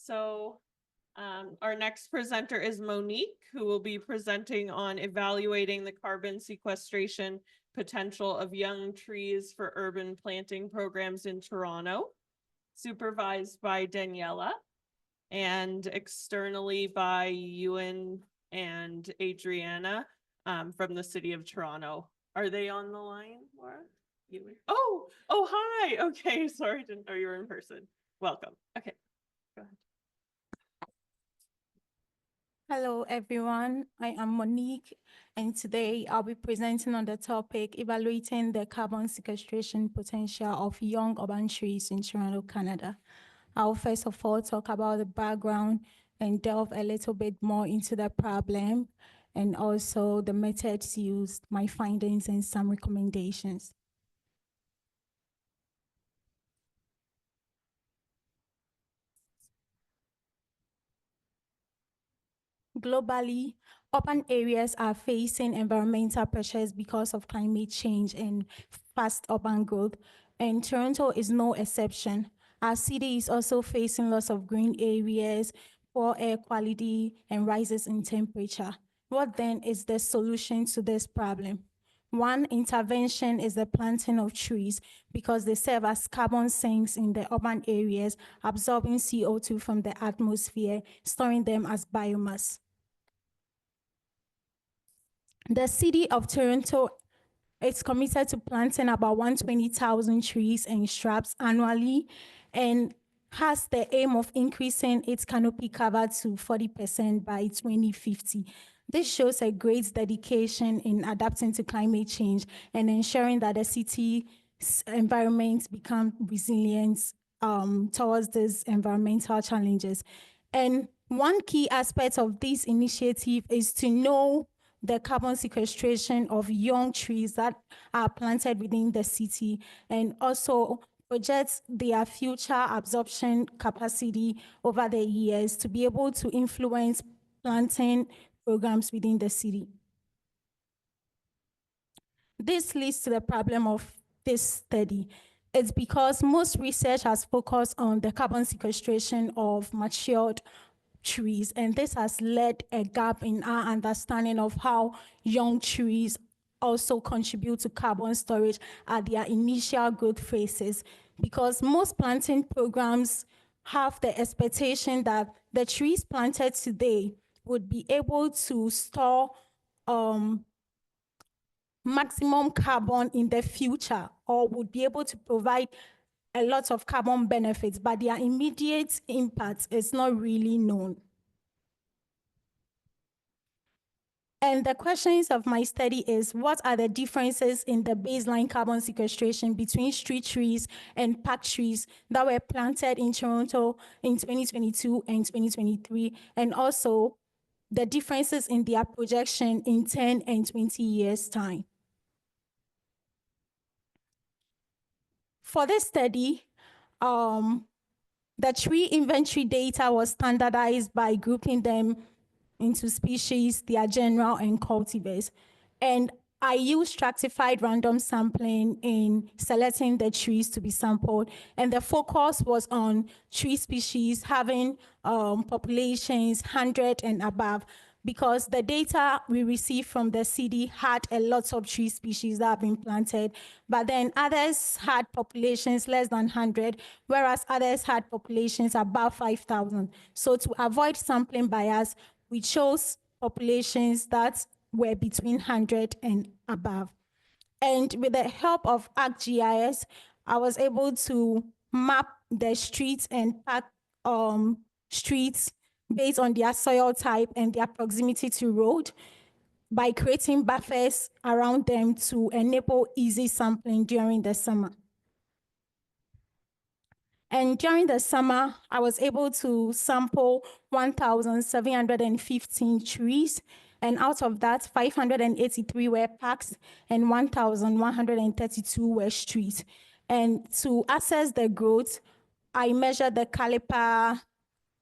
So our next presenter is Monique, who will be presenting on evaluating the carbon sequestration potential of young trees for urban planting programs in Toronto, supervised by Danijela and externally by Uyen and Adriana from the city of Toronto. Are they on the line, Laura? Oh, hi. Okay, sorry, didn't know you were in person. Welcome. Okay, go ahead. Hello, everyone. I am Monique, and today I'll be presenting on the topic evaluating the carbon sequestration potential of young urban trees in Toronto, Canada. I'll first of all talk about the background and delve a little bit more into the problem and also the methods used, my findings, and some recommendations. Globally, urban areas are facing environmental pressures because of climate change and fast urban growth, and Toronto is no exception. Our city is also facing loss of green areas, poor air quality, and rises in temperature. What then is the solution to this problem? One intervention is the planting of trees because they serve as carbon sinks in the urban areas, absorbing CO2 from the atmosphere, storing them as biomass. The city of Toronto is committed to planting about 120,000 trees and shrubs annually and has the aim of increasing its canopy cover to 40% by 2050. This shows a great dedication in adapting to climate change and ensuring that the city's environment become resilient towards these environmental challenges. And one key aspect of this initiative is to know the carbon sequestration of young trees that are planted within the city and also project their future absorption capacity over the years to be able to influence planting programs within the city. This leads to the problem of this study. It's because most research has focused on the carbon sequestration of matured trees, and this has led a gap in our understanding of how young trees also contribute to carbon storage at their initial growth phases, because most planting programs have the expectation that the trees planted today would be able to store maximum carbon in the future or would be able to provide a lot of carbon benefits, but their immediate impact is not really known. And the questions of my study is, what are the differences in the baseline carbon sequestration between street trees and park trees that were planted in Toronto in 2022 and 2023, and also the differences in their projection in 10 and 20 years' time? For this study, the tree inventory data was standardized by grouping them into species, their general, and cultivars. And I used stratified random sampling in selecting the trees to be sampled. And the focus was on tree species having populations 100 and above, because the data we received from the city had a lot of tree species that have been planted, but then others had populations less than 100, whereas others had populations above 5,000. So to avoid sampling bias, we chose populations that were between 100 and above. And with the help of ArcGIS, I was able to map the streets and park streets based on their soil type and their proximity to road by creating buffers around them to enable easy sampling during the summer. And during the summer, I was able to sample 1,715 trees, and out of that, 583 were parks and 1,132 were streets. And to assess the growth, I measured the caliper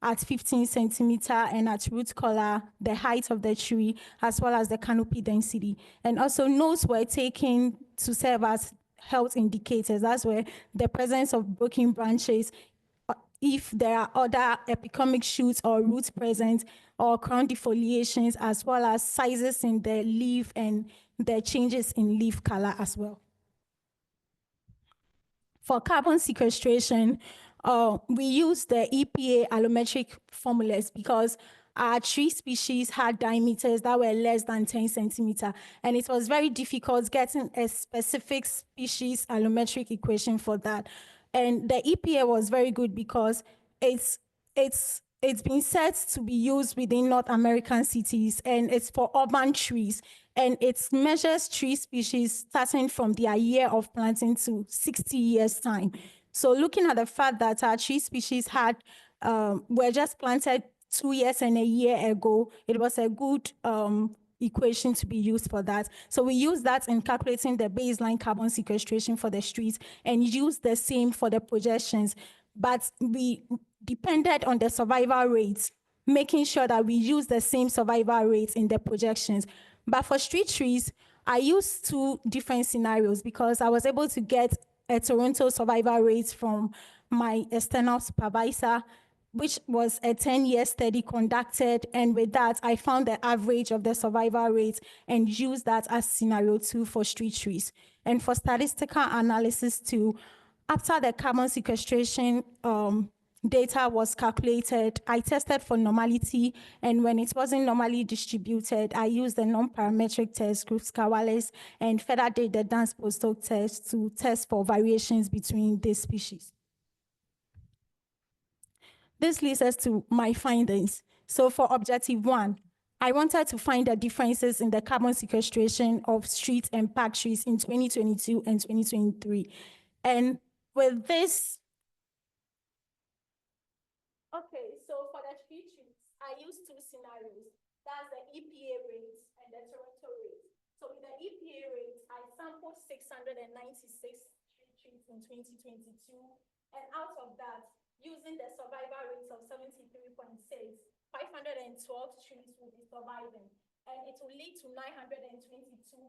at 15 centimeter and at root collar, the height of the tree, as well as the canopy density. And also notes were taken to serve as health indicators. That's where the presence of broken branches if there are other epicomic shoots or roots present or crown defoliations, as well as sizes in the leaf and the changes in leaf color as well. For carbon sequestration, we use the EPA allometric formulas because our tree species had diameters that were less than 10 centimeter, and it was very difficult getting a specific species allometric equation for that. And the EPA was very good because it's been set to be used within North American cities, and it's for urban trees, and it measures tree species starting from their year of planting to 60 years time. So looking at the fact that our tree species were just planted 2 years and a year ago, it was a good equation to be used for that. So we use that in calculating the baseline carbon sequestration for the streets and use the same for the projections. But we depended on the survival rates, making sure that we use the same survival rates in the projections. But for street trees, I used 2 different scenarios because I was able to get a Toronto survival rate from my external supervisor, which was a 10-year study conducted. And with that, I found the average of the survival rate and used that as scenario 2 for street trees. And for statistical analysis too, after the carbon sequestration data was calculated, I tested for normality, and when it wasn't normally distributed, I used the non-parametric test, Krupska-Wallis, and further did the dance post-hoc test to test for variations between these species. This leads us to my findings. So for objective 1, I wanted to find the differences in the carbon sequestration of street and park trees in 2022 and 2023. And with this, okay, so for the tree trees, I used 2 scenarios. That's the EPA rates and the Toronto rates. So with the EPA rates, I sampled 696 tree trees in 2022. And out of that, using the survival rates of 73.6, 512 trees will be surviving. And it will lead to 922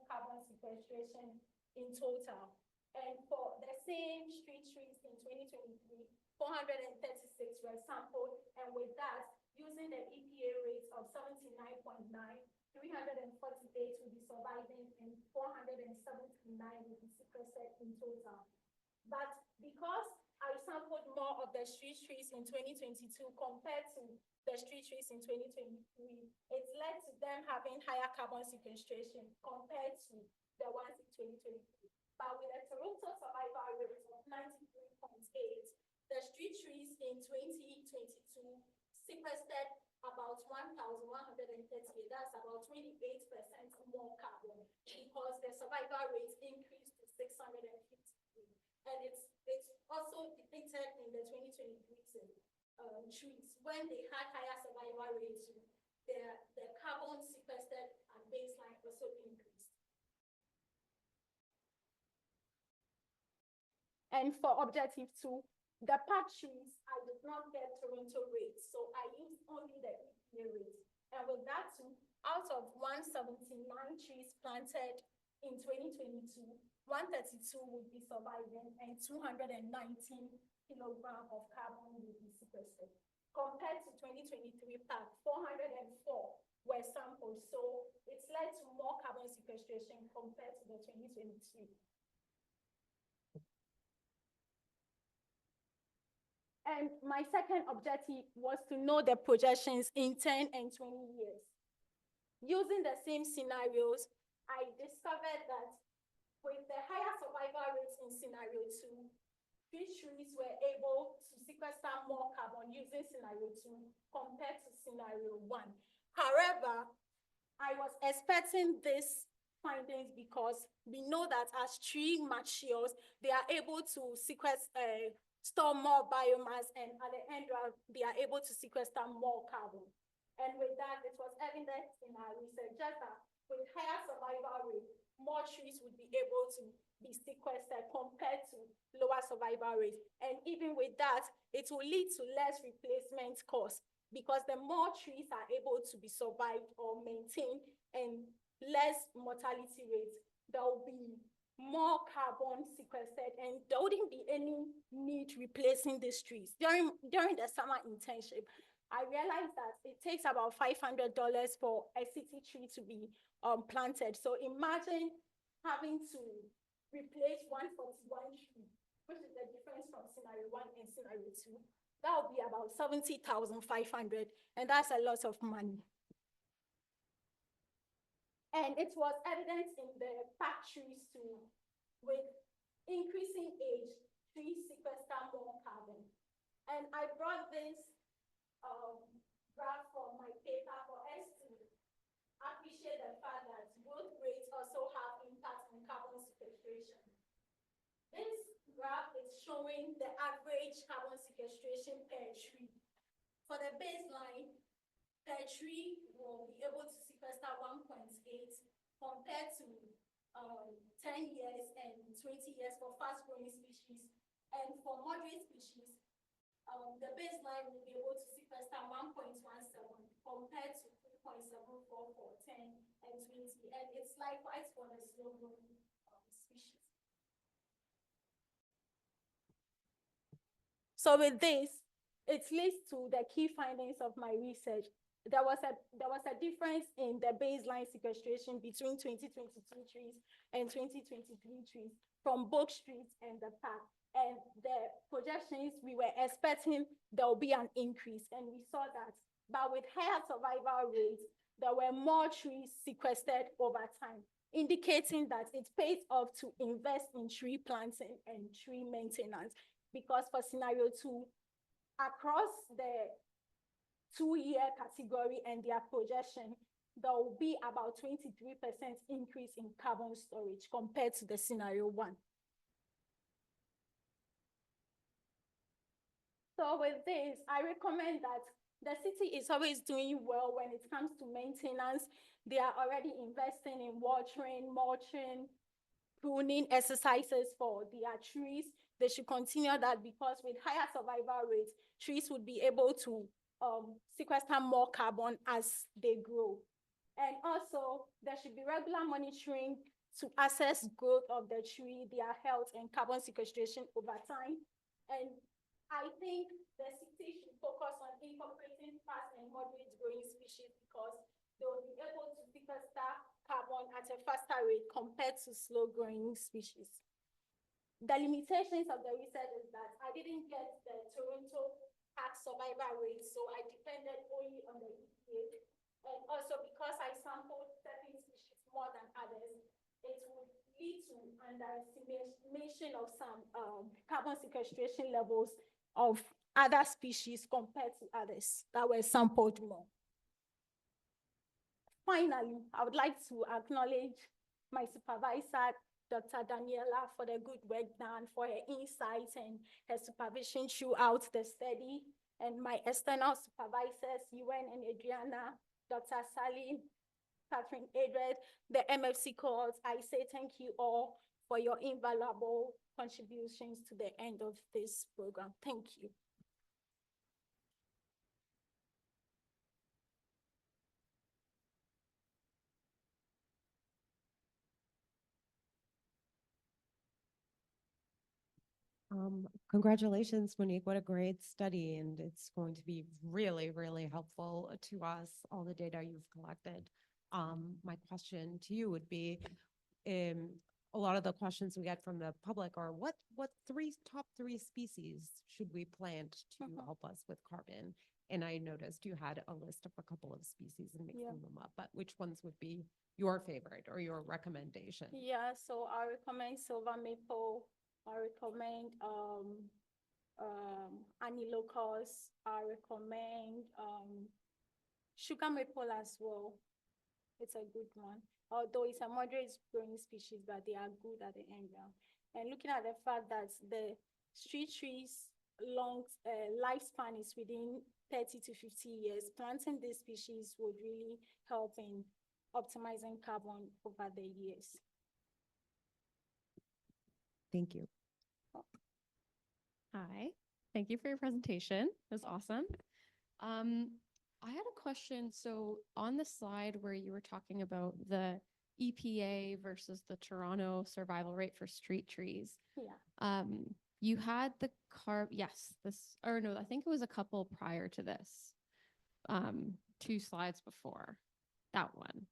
carbon sequestration in total. And for the same street trees in 2023, 436 were sampled, and with that, using the EPA rates of 79.9, 348 will be surviving, and 479 will be sequestered in total. But because I sampled more of the street trees in 2022 compared to the street trees in 2023, it led to them having higher carbon sequestration compared to the ones in 2023. But with a Toronto survival rate of 93.8, the street trees in 2022 sequestered about 1,138. That's about 28% more carbon because the survival rate increased to 653. And it's also depicted in the 2023 trees. When they had higher survival rates, the carbon sequestered at baseline also increased. And for objective 2, the park trees, I did not get Toronto rates, so I used only the EPA rates. And with that too, out of 179 trees planted in 2022, 132 would be surviving and 219 kilograms of carbon would be sequestered. Compared to 2023 park, 404 were sampled, so it's led to more carbon sequestration compared to the 2023. And my second objective was to know the projections in 10 and 20 years. Using the same scenarios, I discovered that with the higher survival rates in scenario 2, tree trees were able to sequester more carbon using scenario 2 compared to scenario 1. However, I was expecting this findings because we know that as tree matures, they are able to sequester, store more biomass, and at the end, they are able to sequester more carbon. And with that, it was evident in our research that with higher survival rate, more trees would be able to be sequestered compared to lower survival rate. And even with that, it will lead to less replacement costs because the more trees are able to be survived or maintained and less mortality rates, there will be more carbon sequestered, and there wouldn't be any need replacing these trees. During the summer internship, I realized that it takes about $500 for a city tree to be planted. So imagine having to replace 141 tree, which is the difference from scenario 1 and scenario 2. That would be about 70,500, and that's a lot of money. And it was evident in the factories too, with increasing age, trees sequester more carbon. And I brought this graph from my paper for us to appreciate the fact that growth rates also have impact on carbon sequestration. This graph is showing the average carbon sequestration per tree. For the baseline, per tree will be able to sequester 1.8 compared to 10 years and 20 years for fast-growing species. And for moderate species, the baseline will be able to sequester 1.17 compared to 3.74 for 10 and 20. And it's likewise for the slow-growing species. So with this, it leads to the key findings of my research. There was a difference in the baseline sequestration between 2022 trees and 2023 trees from both streets and the park. And the projections, we were expecting there will be an increase, and we saw that. But with higher survival rates, there were more trees sequestered over time, indicating that it pays off to invest in tree planting and tree maintenance. Because for scenario 2, across the 2-year category and their projection, there will be about 23% increase in carbon storage compared to the scenario 1. So with this, I recommend that the city is always doing well when it comes to maintenance. They are already investing in watering, mulching, pruning exercises for their trees. They should continue that, because with higher survival rates, trees would be able to sequester more carbon as they grow. And also, there should be regular monitoring to assess growth of the tree, their health, and carbon sequestration over time. And I think the city should focus on incorporating fast and moderate growing species, because they will be able to sequester carbon at a faster rate compared to slow growing species. The limitations of the research is that I didn't get the Toronto park survival rate, so I depended only on the EPA. And also, because I sampled certain species more than others, it would lead to underestimation of some carbon sequestration levels of other species compared to others that were sampled more. Finally, I would like to acknowledge my supervisor, Dr. Danijela, for the good work done, for her insights and her supervision throughout the study, and my external supervisors, Uyen and Adriana, Dr. Sally, Catherine Edred, the MFC cohorts. I say thank you all for your invaluable contributions to the end of this program. Thank you. Congratulations, Monique. What a great study. And it's going to be really, really helpful to us, all the data you've collected. My question to you would be, a lot of the questions we get from the public are, what top three species should we plant to help us with carbon? And I noticed you had a list of a couple of species and mixing them up, but which ones would be your favorite or your recommendation? Yeah, so I recommend silver maple. I recommend anilocos. I recommend sugar maple as well. It's a good one. Although it's a moderate growing species, but they are good at the end. And looking at the fact that the street trees long lifespan is within 30 to 50 years, planting this species would really help in optimizing carbon over the years. Thank you. Hi, thank you for your presentation. It was awesome. I had a question. So on the slide where you were talking about the EPA versus the Toronto survival rate for street trees. Yeah. You had the yes, this, or no, I think it was a couple prior to this. 2 slides before that one.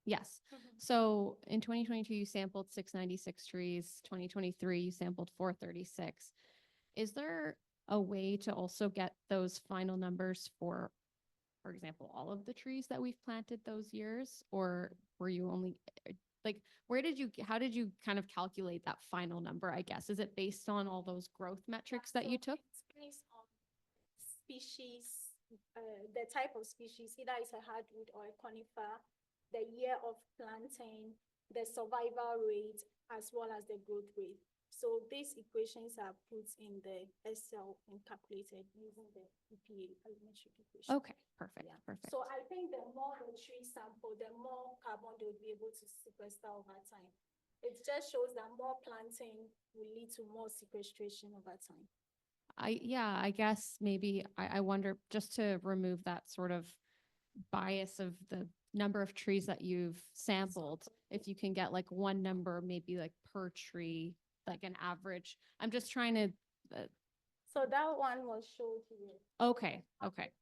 Yes. So in 2022, you sampled 696 trees. 2023, you sampled 436. Is there a way to also get those final numbers for example, all of the trees that we've planted those years? Or were you only like, how did you kind of calculate that final number, I guess? Is it based on all those growth metrics that you took? It's based on species, the type of species, either it's a hardwood or a conifer, the year of planting, the survival rate, as well as the growth rate. So these equations are put in the Excel and calculated using the EPA parametric equation. Okay, perfect, Yeah. perfect. So I think the more the tree sample, the more carbon they will be able to sequester over time. It just shows that more planting will lead to more sequestration over time. I guess maybe I wonder, just to remove that sort of bias of the number of trees that you've sampled, if you can get like one number, maybe like per tree, like an average. I'm just trying to, So that one was showed here. okay, okay.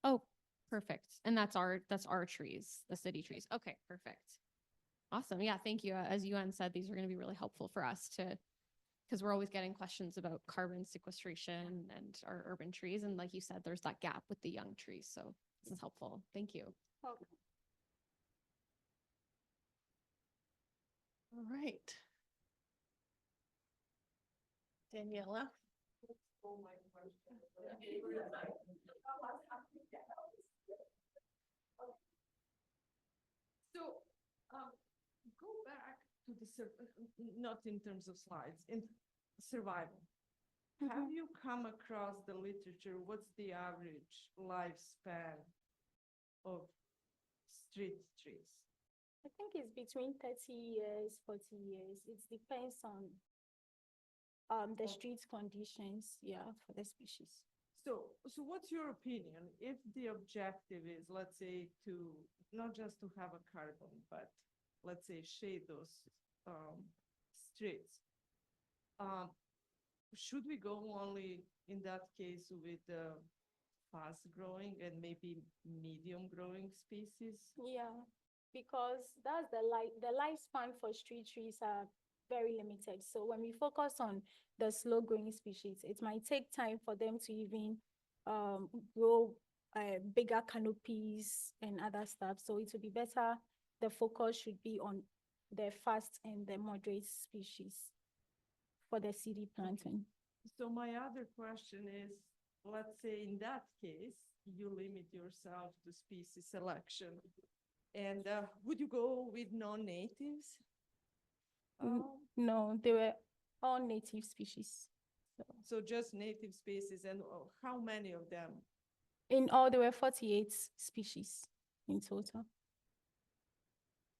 Oh, perfect. And that's our trees, the city trees. Okay, perfect. Awesome. Yeah, thank you. As Uyen said, these are going to be really helpful for us because we're always getting questions about carbon sequestration and our urban trees. And like you said, there's that gap with the young trees. So this is helpful. Thank you. Okay. All right. Danijela? So, go back to not in terms of slides, in survival. Have you come across the literature? What's the average lifespan of street trees? I think it's between 30 years, 40 years. It depends on the street conditions, yeah, for the species. So what's your opinion? If the objective is, let's say, to not just to have a carbon, but let's say shade those streets, should we go only in that case with fast growing and maybe medium growing species? Yeah, because that's the lifespan for street trees are very limited. So when we focus on the slow growing species, it might take time for them to even grow bigger canopies and other stuff. So it would be better, the focus should be on the fast and the moderate species for the CD planting. So my other question is, let's say in that case, you limit yourself to species selection. And would you go with non-natives? No, they were all native species. So just native species, and how many of them? In all, there were 48 species in total.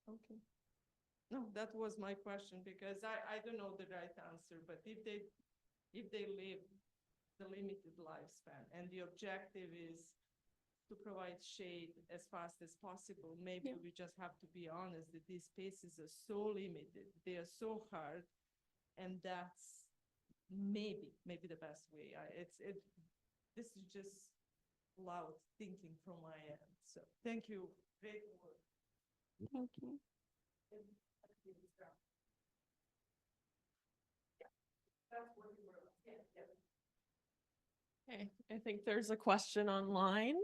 Okay. No, that was my question, because I don't know the right answer, but if they live the limited lifespan and the objective is to provide shade as fast as possible, maybe we just have to be honest that these spaces are so limited, they are so hard, and that's maybe the best way. This is just loud thinking from my end. So thank you. Great work. Thank you. Okay, I think there's a question online.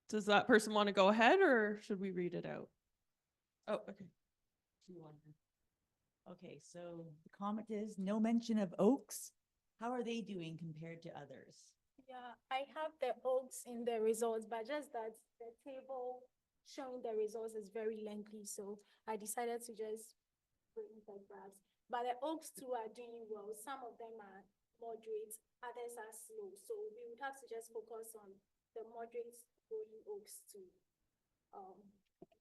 Does that person want to go ahead or should we read it out? Oh, okay. Okay, so the comment is no mention of oaks. How are they doing compared to others? Yeah, I have the oaks in the results, but just that the table showing the results is very lengthy, so I decided to just bring the graphs. But the oaks too are doing well. Some of them are moderate, others are slow. So we would have to just focus on the moderate growing oaks to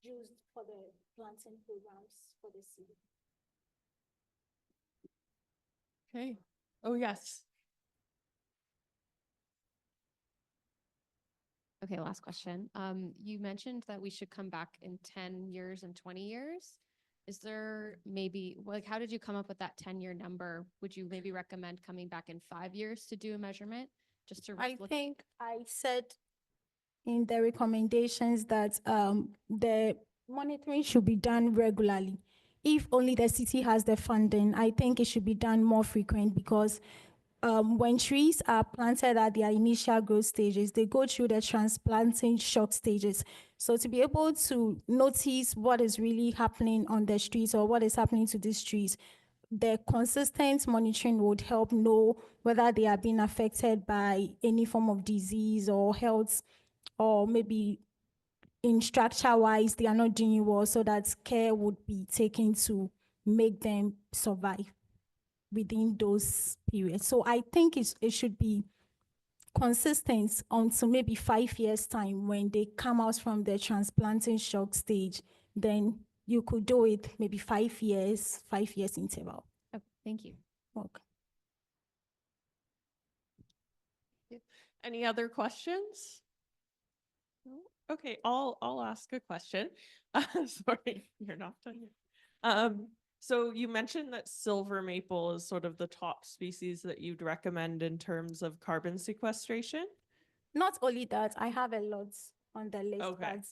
use for the planting programs for the seed. Okay. Oh, yes. Okay, last question. You mentioned that we should come back in 10 years and 20 years. Is there maybe, like, how did you come up with that 10-year number? Would you maybe recommend coming back in 5 years to do a measurement? Just to I look- think I said in the recommendations that the monitoring should be done regularly. If only the city has the funding, I think it should be done more frequent because when trees are planted at their initial growth stages, they go through the transplanting shock stages. So to be able to notice what is really happening on the streets or what is happening to these trees, the consistent monitoring would help know whether they are being affected by any form of disease or health, or maybe in structure wise they are not doing well, so that care would be taken to make them survive within those periods. So I think it should be consistent until maybe 5 years time when they come out from the transplanting shock stage. Then you could do it maybe 5 years interval. Oh, thank you. Okay. Any other questions? No? Okay, I'll ask a question. Sorry, you're not done yet. So you mentioned that silver maple is sort of the top species that you'd recommend in terms of carbon sequestration. Not only that, I have a lot on the list, Okay. but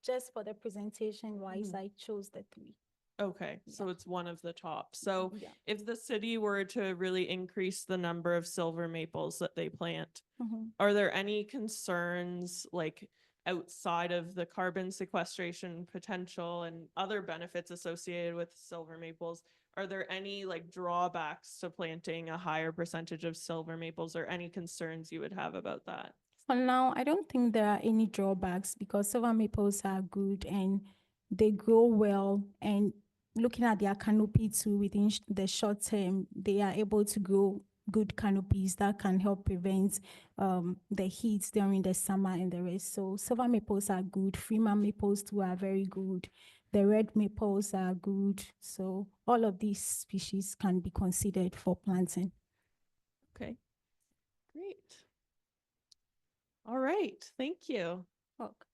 just for the presentation wise, Mhm. I chose the 3. Okay, so Yeah. it's one of the top. So Yeah. if the city were to really increase the number of silver maples that they plant, Mhm. are there any concerns like outside of the carbon sequestration potential and other benefits associated with silver maples? Are there any like drawbacks to planting a higher percentage of silver maples or any concerns you would have about that? For now, I don't think there are any drawbacks because silver maples are good and they grow well. And looking at their canopy too, within the short term, they are able to grow good canopies that can help prevent the heat during the summer and the rest. So silver maples are good. Freeman maples too are very good. The red maples are good. So all of these species can be considered for planting. Okay, great. All right, thank you. Okay.